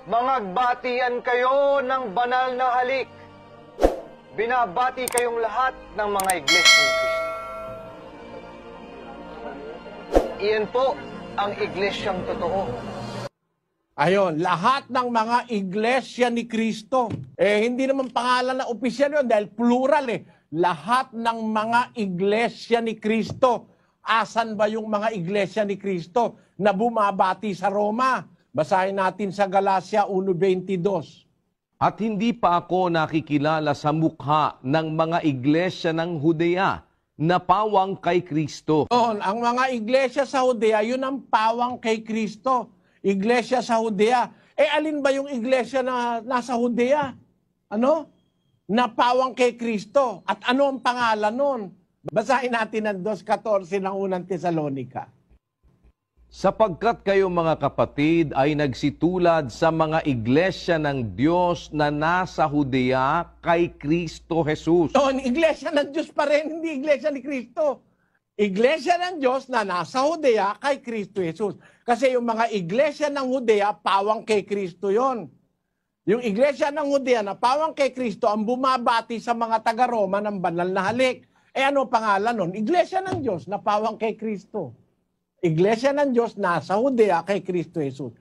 Mangagbatian kayo ng banal na halik. Binabati kayong lahat ng mga iglesia ni Kristo. Iyan po ang iglesyang totoo. Ayon, lahat ng mga iglesia ni Kristo. Hindi naman pangalan na opisyal yun dahil plural Lahat ng mga iglesia ni Kristo. Asan ba yung mga iglesia ni Kristo na bumabati sa Roma? Basahin natin sa Galacia 1:22. At hindi pa ako nakikilala sa mukha ng mga iglesia ng Judea na pawang kay Kristo. Ang mga iglesia sa Judea, yun ang pawang kay Kristo. Iglesia sa Judea. Alin ba yung iglesia na nasa Judea? Ano? Na pawang kay Kristo. At ano ang pangalan nun? Basahin natin ang 2:14 ng unang Tesalonica. Sapagkat kayo mga kapatid ay nagsitulad sa mga iglesia ng Diyos na nasa Judea kay Kristo Jesus. Iglesia ng Diyos pa rin, hindi iglesia ni Kristo. Iglesia ng Diyos na nasa Judea kay Kristo Jesus. Kasi yung mga iglesia ng Judea, pawang kay Kristo yon. Yung iglesia ng Judea na pawang kay Kristo ang bumabati sa mga taga-Roma ng banal na halik. Ano pangalan nun? Iglesia ng Diyos na pawang kay Kristo. Iglesia ng Diyos nasa Judea kay Kristo Jesus.